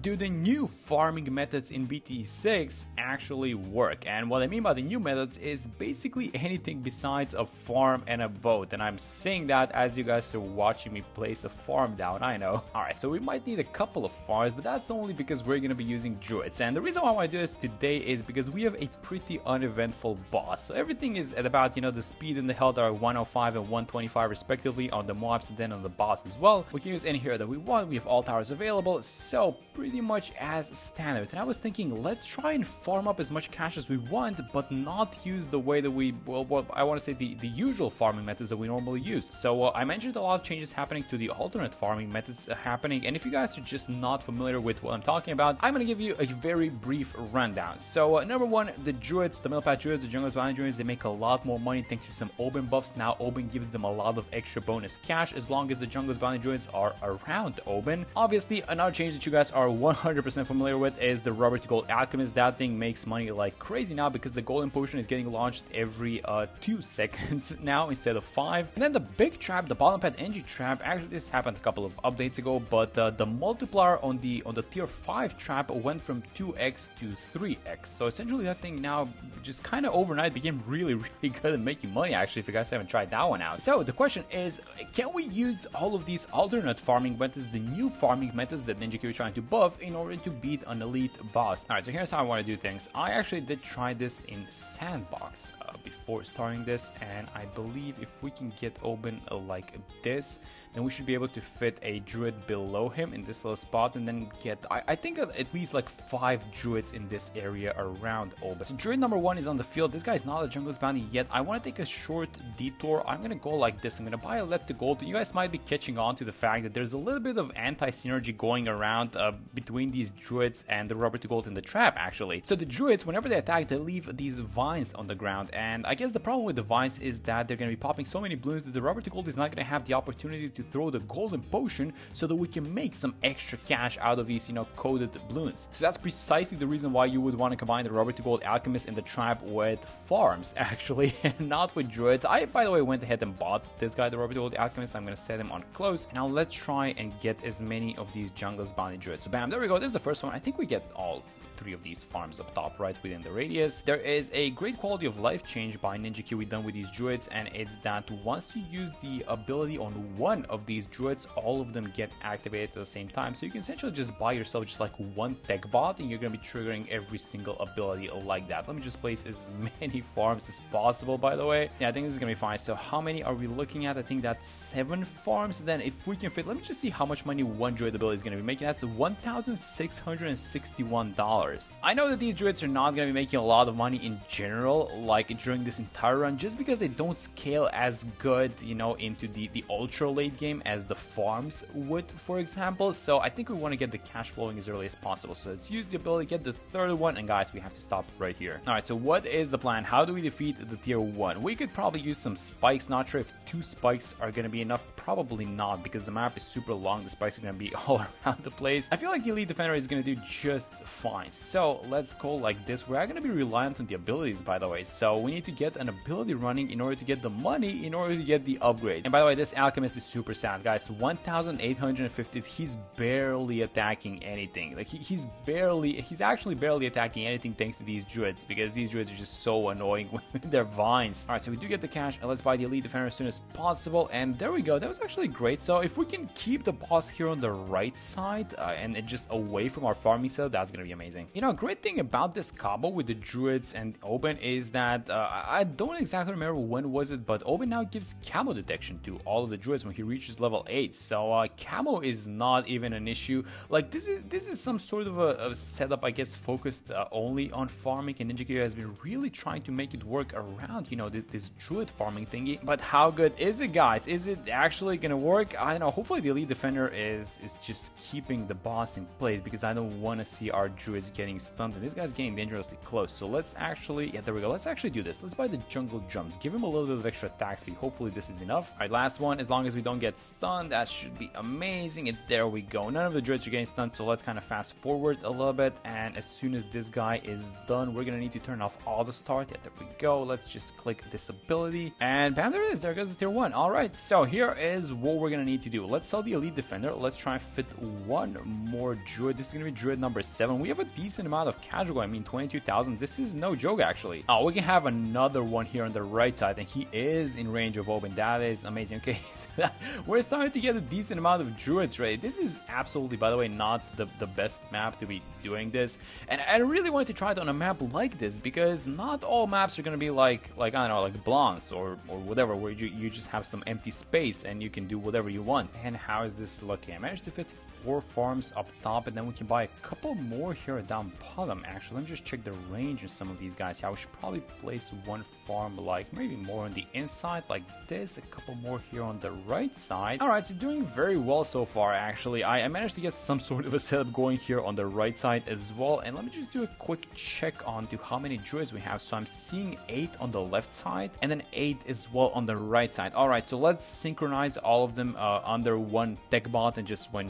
do the new farming methods in BT6 actually work? And what I mean by the new methods is basically anything besides a farm and a boat. And I'm saying that as you guys are watching me place a farm down, I know. Alright, so we might need a couple of farms, but that's only because we're going to be using druids. And the reason why I want to do this today is because we have a pretty uneventful boss. So everything is at about, the speed and the health are 105 and 125 respectively on the mobs, and then on the boss as well. We can use any hero that we want. We have all towers available, so pretty much as standard. And I was thinking, let's try and farm up as much cash as we want, but not use the way that we, well I want to say the usual farming methods that we normally use. So I mentioned a lot of changes happening to the alternate farming methods happening, and if you guys are just not familiar with what I'm talking about, I'm going to give you a very brief rundown. So number one, the druids, the middle path druids, the jungle's bounty druids, they make a lot more money thanks to some Oben buffs. Now Oben gives them a lot of extra bonus cash as long as the jungle's bounty druids are around Oben. Obviously, another change that you guys are 100% familiar with is the rubber to gold alchemist. That thing makes money like crazy now because the golden potion is getting launched every 2 seconds now instead of 5. And then the big trap, the bottom path NG trap, actually this happened a couple of updates ago, but the multiplier on the tier 5 trap went from 2x to 3x. So essentially that thing now just kind of overnight became really good at making money, actually, if you guys haven't tried that one out. So the question is, can we use all of these alternate farming methods, the new farming methods that Ninja Q is trying to buff, in order to beat an elite boss? Alright, so here's how I want to do things. I actually did try this in Sandbox before starting this, and I believe if we can get Oben like this, then we should be able to fit a druid below him in this little spot, and then get, I think at least like 5 druids in this area around Oben. So druid number 1 is on the field. This guy's not a jungle's bounty yet. I want to take a short detour. I'm going to go like this. I'm going to buy a left to gold. You guys might be catching on to the fact that there's a little bit of anti-synergy going around between these druids and the rubber to gold in the trap, actually. So the druids, whenever they attack, they leave these vines on the ground, and I guess the problem with the vines is that they're going to be popping so many bloons that the rubber to gold is not going to have the opportunity to throw the golden potion so that we can make some extra cash out of these, coded bloons. So that's precisely the reason why you would want to combine the rubber to gold alchemist and the trap with farms, actually, and not with druids. I, by the way, went ahead and bought this guy, the rubber to gold alchemist. I'm going to set him on close. Now let's try and get as many of these jungle's bounty druids. So bam, there we go. There's the first one. I think we get all 3 of these farms up top right within the radius. There is a great quality of life change by Ninja Q done with these druids, and it's that once you use the ability on one of these druids, all of them get activated at the same time. So you can essentially just buy yourself just like one tech bot, and you're going to be triggering every single ability like that. Let me just place as many farms as possible, by the way. Yeah, I think this is going to be fine. So how many are we looking at? I think that's 7 farms. Then if we can fit, let me just see how much money one druid ability is going to be making. That's $1,661. I know that these druids are not going to be making a lot of money in general, like during this entire run, just because they don't scale as good, into the ultra late game as the farms would, for example. So I think we want to get the cash flowing as early as possible. So let's use the ability, get the third one, and guys, we have to stop right here. Alright, so what is the plan? How do we defeat the tier 1? We could probably use some spikes. Not sure if 2 spikes are going to be enough. Probably not, because the map is super long. The spikes are going to be all around the place. I feel like the elite defender is going to do just fine. So let's go like this. We're going to be reliant on the abilities, by the way. So we need to get an ability running in order to get the money, in order to get the upgrade. And by the way, this alchemist is super sad, guys. 1,850. He's barely attacking anything. Like he's actually barely attacking anything thanks to these druids, because these druids are just so annoying with their vines. All right, so we do get the cash, and let's buy the elite defender as soon as possible. And there we go. That was actually great. So if we can keep the boss here on the right side and just away from our farming setup, that's going to be amazing. A great thing about this combo with the druids and Oben is that I don't exactly remember when was it, but Oben now gives camo detection to all of the druids when he reaches level 8. So camo is not even an issue. Like this is some sort of a setup, I guess, focused only on farming, and Ninja Q has been really trying to make it work around, this druid farming thingy. But how good is it, guys? Is it actually gonna work? I don't know. Hopefully the elite defender is just keeping the boss in place, because I don't want to see our druids getting stunned, and this guy's getting dangerously close. So let's actually, yeah, there we go. Let's actually do this. Let's buy the jungle jumps. Give him a little bit of extra attack speed. Hopefully this is enough. All right, last one. As long as we don't get stunned, that should be amazing. And there we go. None of the druids are getting stunned, so let's kind of fast forward a little bit. And as soon as this guy is done, we're gonna need to turn off all the start. Yeah, there we go. Let's just click this ability, and bam, there it is. There goes the tier 1. All right, so here is what we're gonna need to do. Let's sell the elite defender. Let's try and fit one more druid. This is gonna be druid number 7. We have a decent amount of casual. I mean, 22,000. This is no joke, actually. Oh, we can have another one here on the right side, and he is in range of open. That is amazing. Okay, so we're starting to get a decent amount of druids ready. This is absolutely, by the way, not the best map to be doing this, and I really wanted to try it on a map like this, because not all maps are gonna be like I don't know, like Bloons or whatever, where you just have some empty space and you can do whatever you want. And how is this looking? I managed to fit 4 farms up top, and then we can buy a couple more here down bottom. Actually, let me just check the range of some of these guys. Yeah, we should probably place one farm like maybe more on the inside like this, a couple more here on the right side. All right, so doing very well so far. Actually, I managed to get some sort of a setup going here on the right side as well. And let me just do a quick check on to how many druids we have. So I'm seeing 8 on the left side and then 8 as well on the right side. All right, so let's synchronize all of them under one tech bot, and just when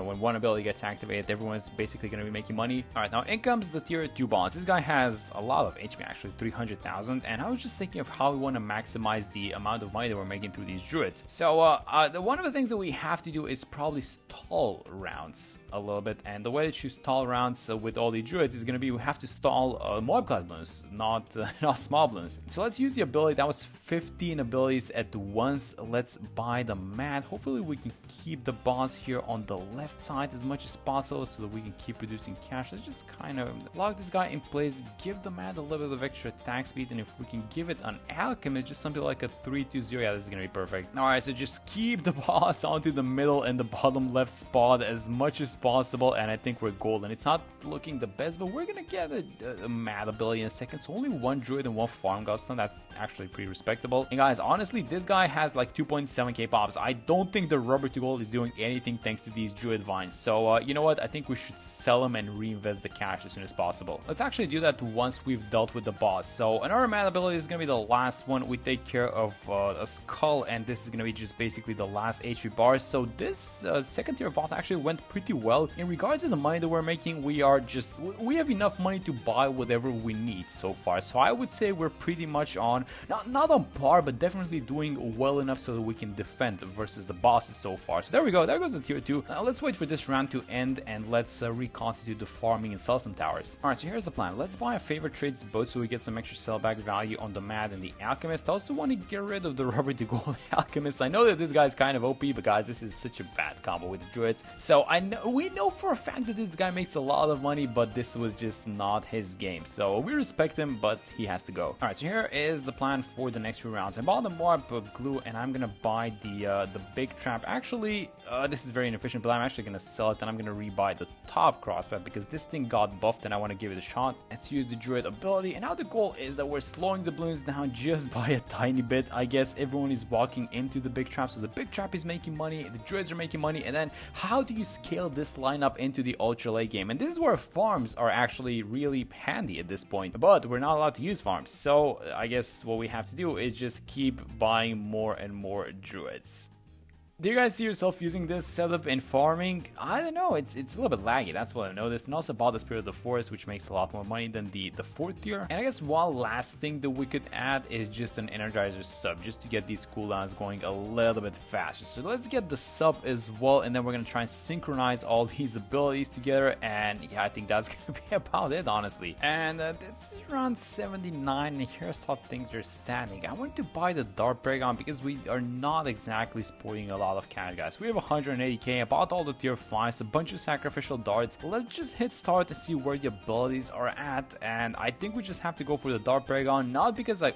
when one ability gets activated, everyone's basically going to be making money. All right, now in comes the tier 2 bots. This guy has a lot of HP, actually 300,000, and I was just thinking of how we want to maximize the amount of money that we're making through these druids. So one of the things that we have to do is probably stall rounds a little bit, and the way to choose stall rounds with all the druids is going to be we have to stall mob class balloons, not small balloons. So let's use the ability. That was 15 abilities at once. Let's buy the mat. Hopefully we can keep the boss here on the left side as much as possible so that we can keep producing cash. Let's just kind of lock this guy in place, give the mat a little bit of extra attack speed, and if we can give it an alchemist, just something like a 3-2-0, yeah, this is gonna be perfect. All right, so just keep the boss onto the middle and the bottom left spot as much as possible, and I think we're golden. It's not looking the best, but we're gonna get a mat ability in a second. So only one druid and one farm got stunned. That's actually pretty respectable. And guys, honestly, this guy has like 2.7k pops. I don't think the rubber to gold is doing anything thanks to these druid vines. So you know what? I think we should sell them and reinvest the cash as soon as possible. Let's actually do that once we've dealt with the boss. So another mat ability is gonna be the last one. We take care of a skull, and this is gonna be just basically the last HP bar. So this second tier boss actually went pretty well. In regards to the money that we're making, we have enough money to buy whatever we need so far. So I would say we're pretty much on, not on par, but definitely doing well enough so that we can defend versus the bosses so far. So there we go. There goes the tier 2. Now let's wait for this round to end, and let's reconstitute the farming and sell some towers. All right, so here's the plan. Let's buy a favorite trades boat so we get some extra sellback value on the mat and the alchemist. I also want to get rid of the rubber to gold alchemist. I know that this guy's kind of OP, but guys, this is such a bad combo with the druids. So we know for a fact that this guy makes a lot of money, but this was just not his game. So we respect him, but he has to go. All right, so here is the plan for the next few rounds. I bought the warp glue, and I'm gonna buy the big trap. Actually, this is very inefficient, but I'm actually gonna sell it, and I'm gonna rebuy the top crossbow because this thing got buffed, and I want to give it a shot. Let's use the druid ability, and now the goal is that we're slowing the balloons down just by a tiny bit. I guess everyone is walking into the big trap, so the big trap is making money, the druids are making money, and then how do you scale this lineup into the ultra late game? And this is where farms are actually really handy at this point, but we're not allowed to use farms. So I guess what we have to do is just keep buying more and more druids. Do you guys see yourself using this setup in farming? I don't know, it's a little bit laggy, that's what I noticed. And also bought the Spirit of the Forest, which makes a lot more money than the 4th tier. And I guess one last thing that we could add is just an Energizer sub, just to get these cooldowns going a little bit faster. So let's get the sub as well, and then we're gonna try and synchronize all these abilities together. And yeah, I think that's gonna be about it, honestly. And this is around 79, and here's how things are standing. I want to buy the Dart Paragon because we are not exactly sporting a lot of cash, guys. We have 180k. I bought all the tier 5s, a bunch of sacrificial darts. Let's just hit start to see where the abilities are at, and I think we just have to go for the Dart Paragon, not because I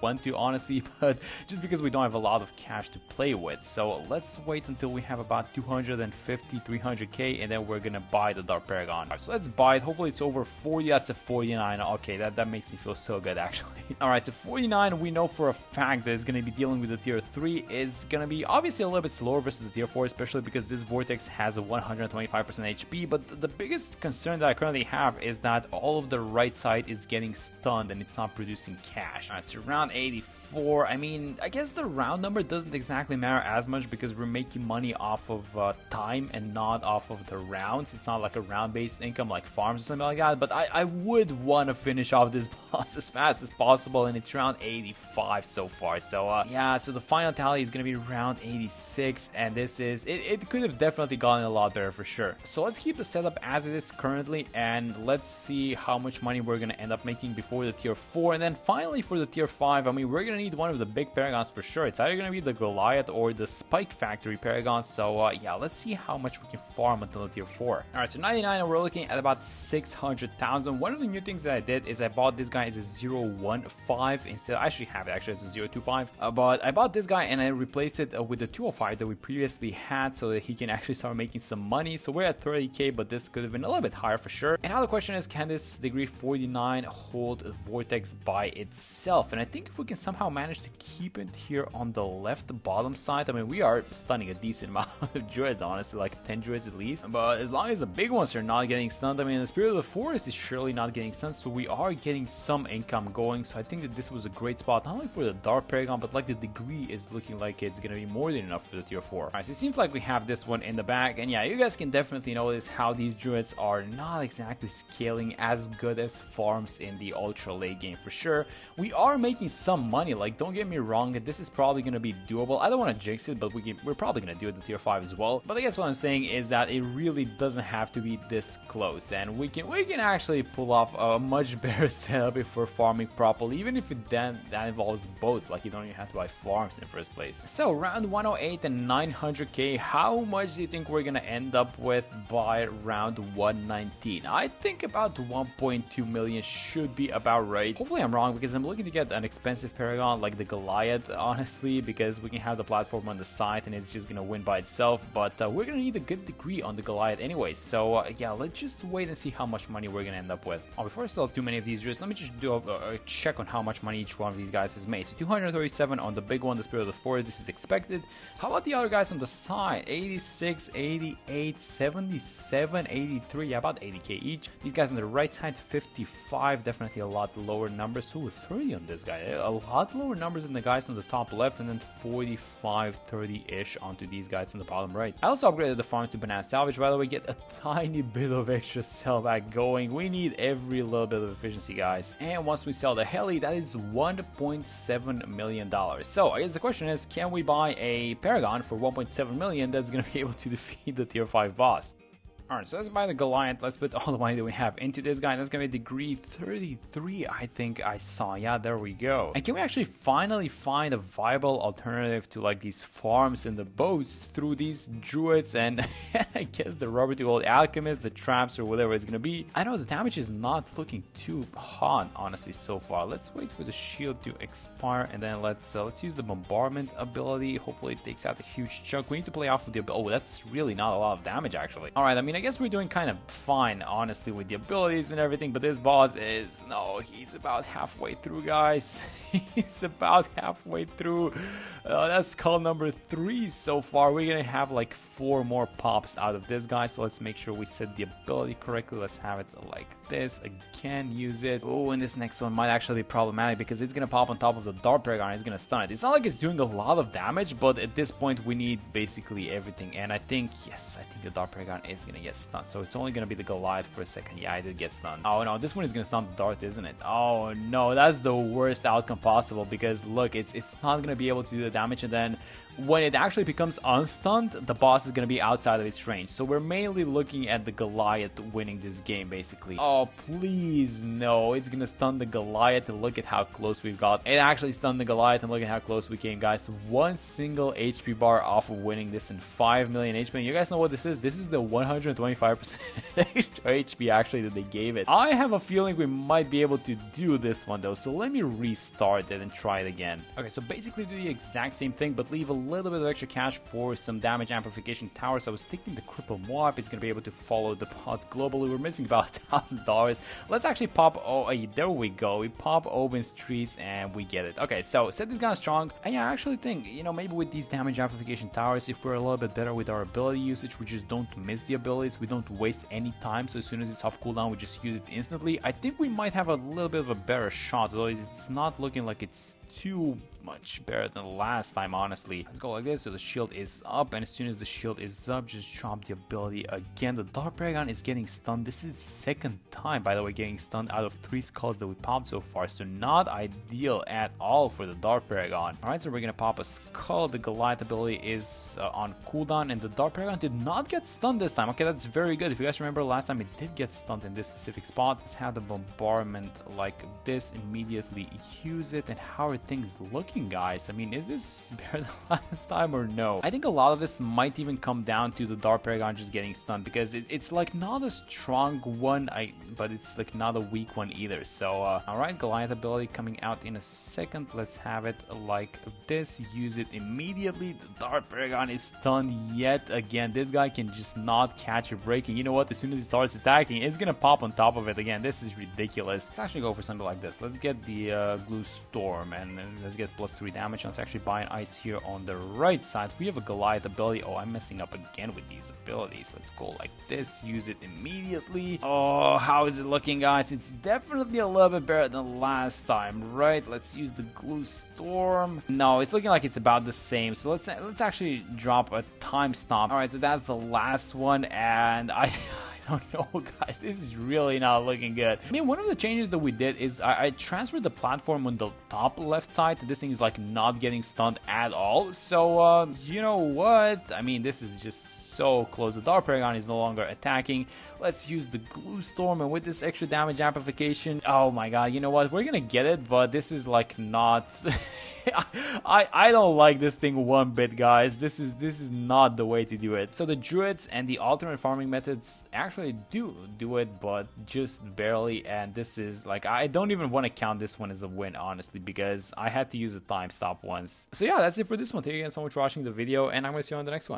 want to, honestly, but just because we don't have a lot of cash to play with. So let's wait until we have about 250, 300k, and then we're gonna buy the Dark Paragon. Right, so let's buy it. Hopefully it's over 40. That's a 49. Okay, that makes me feel so good, actually. Alright, so 49, we know for a fact that it's gonna be dealing with the tier 3. Is gonna be obviously a little bit slower versus the tier 4, especially because this vortex has a 125% HP, but the biggest concern that I currently have is that all of the right side is getting stunned and it's not producing cash. Alright, so round 84. I mean, I guess the round number doesn't exactly matter as much because we're making money off of time and not off of the rounds. It's not like a round-based income like farms or something like that, but I would want to finish off this boss as fast as possible, and it's round 85 so far. So yeah, so the final tally is going to be round 86, and this is, it could have definitely gotten a lot better for sure. So let's keep the setup as it is currently, and let's see how much money we're going to end up making before the tier 4, and then finally for the tier 5, I mean, we're going to need one of the big paragons for sure. It's either going to be the Goliath or the Spike Factory Paragon. So yeah, let's see how much we can farm until the tier 4. Alright, so 99, and we're looking at about 600,000. One of the new things that I did is I bought this guy as a 015 instead. I actually have it actually as a 025, but I bought this guy and I replaced it with the 205 that we previously had so that he can actually start making some money. So we're at 30k, but this could have been a little bit higher for sure. And now the question is, can this degree 49 hold Vortex by itself? And I think if we can somehow manage to keep it here on the left bottom side, I mean, we are stunning a decent amount of druids, honestly, like 10 druids at least. But as long as the big ones are not getting stunned, I mean, the Spirit of the Forest is surely not getting stunned, so we are getting some income going. So I think that this was a great spot, not only for the Dark Paragon, but like the degree is looking like it's gonna be more than enough for the tier 4. Alright, so it seems like we have this one in the bag, and yeah, you guys can definitely notice how these druids are not exactly scaling as good as farms in the ultra late game for sure. We are making some money, like don't get me wrong, this is probably gonna be doable. I don't want to jinx it, but we're probably gonna do it to tier 5 as well. But I guess what I'm saying is that it really doesn't have to be this close, and we can actually pull off a much better setup if we're farming properly, even if that involves boats, like you don't even have to buy farms in the first place. So round 108 and 900k, how much do you think we're gonna end up with by round 119? I think about 1.2 million should be about right. Hopefully I'm wrong, because I'm looking to get an expensive paragon like the Goliath, honestly, because we can have the platform on the side and it's just gonna win by itself. But we're gonna need a good degree on the Goliath anyway, so yeah, let's just wait and see how much money we're gonna end up with. Before I sell too many of these druids, let me just do a check on how much money each one of these guys has made. So 237 on the big one, the Spirit of the Forest, this is expected. How about the other guys on the side? 86, 88, 77, 83, yeah, about 80k each. These guys on the right side, 55, definitely a lot lower numbers. So 30 on this guy, a lot lower numbers than the guys on the top left, and then 45, 30-ish onto these guys on the bottom right. I also upgraded the farm to banana salvage, by the way, get a tiny bit of extra sell back going. We need every little bit of efficiency, guys. And once we sell the heli, that is $1.7 million. So I guess the question is, can we buy a Paragon for 1.7 million that's gonna be able to defeat the tier 5 boss? Alright, so let's buy the Goliath. Let's put all the money that we have into this guy. That's gonna be degree 33, I think I saw. Yeah, there we go. And can we actually finally find a viable alternative to like these farms and the boats through these druids and I guess the rubber to old alchemist, the traps, or whatever it's gonna be. I know the damage is not looking too hot, honestly, so far. Let's wait for the shield to expire, and then let's use the bombardment ability. Hopefully it takes out a huge chunk. We need to play off with the ability. Oh, that's really not a lot of damage, actually. Alright, I mean, I guess we're doing kind of fine, honestly, with the abilities and everything, but this boss is, no, he's about halfway through, guys. He's about halfway through. That's call number 3 so far. We're gonna have like 4 more pops out of this guy, so let's make sure we set the ability correctly. Let's have it like this. Again, use it. Oh, and this next one might actually be problematic because it's gonna pop on top of the Dark Paragon. It's gonna stun it. It's not like it's doing a lot of damage, but at this point we need basically everything, and I think, yes, I think the Dark Paragon is gonna get stunned, so it's only gonna be the Goliath for a second. Yeah, I did get stunned. Oh no, this one is gonna stun the Dart, isn't it? Oh no, that's the worst outcome possible, because look, it's not gonna be able to do the damage, and then when it actually becomes unstunned, the boss is going to be outside of its range. So we're mainly looking at the Goliath winning this game, basically. Oh, please, no. It's going to stun the Goliath, and look at how close we've got. It actually stunned the Goliath, and look at how close we came, guys. One single HP bar off of winning this in 5 million HP. You guys know what this is? This is the 125% HP, actually, that they gave it. I have a feeling we might be able to do this one, though. So let me restart it and try it again. Okay, so basically do the exact same thing, but leave a little bit of extra cash for some damage amplification towers. I was thinking the cripple Moab is going to be able to follow the pods globally. We're missing about $1,000. Let's actually pop, oh, there we go. We pop Oben's trees and we get it. Okay, so set this guy strong. And yeah, I actually think, you know, maybe with these damage amplification towers, if we're a little bit better with our ability usage, we just don't miss the abilities. We don't waste any time. So as soon as it's off cooldown, we just use it instantly. I think we might have a little bit of a better shot, although it's not looking like it's too much better than last time, honestly. Let's go like this. So the shield is up, and as soon as the shield is up, just drop the ability again. The Dark Paragon is getting stunned. This is the second time, by the way, getting stunned out of 3 skulls that we popped so far, so not ideal at all for the Dark Paragon. Alright, so we're gonna pop a skull. The Goliath ability is on cooldown, and the Dark Paragon did not get stunned this time. Okay, that's very good. If you guys remember last time, it did get stunned in this specific spot. Let's have the bombardment like this, immediately use it. And how are things looking, guys? I mean, is this better than last time or no? I think a lot of this might even come down to the Dark Paragon just getting stunned, because it's like not a strong one, but it's like not a weak one either. So alright, Goliath ability coming out in a second. Let's have it like this, use it immediately. The Dark Paragon is stunned yet again. This guy can just not catch a break, and you know what, as soon as he starts attacking, it's gonna pop on top of it again. This is ridiculous. Let's actually go for something like this. Let's get the Glue Storm, and let's get +3 damage. Let's actually buy an ice here on the right side. We have a Goliath ability. Oh, I'm messing up again with these abilities. Let's go like this, use it immediately. Oh, how is it looking, guys? It's definitely a little bit better than last time, right? Let's use the Glue Storm. No, it's looking like it's about the same. So let's actually drop a time stop. All right, so that's the last one, and I don't know, guys, this is really not looking good. I mean, one of the changes that we did is I transferred the platform on the top left side. This thing is like not getting stunned at all. So you know what, I mean, this is just so close. The Dark Paragon is no longer attacking. Let's use the Glue Storm, and with this extra damage amplification, oh my god, you know what, we're gonna get it, but this is like not I don't like this thing one bit, guys. This is not the way to do it. So the druids and the alternate farming methods actually do it, but just barely. And this is like, I don't even want to count this one as a win, honestly, because I had to use a time stop once. So yeah, that's it for this one. Thank you guys so much for watching the video, and I'm gonna see you on the next one.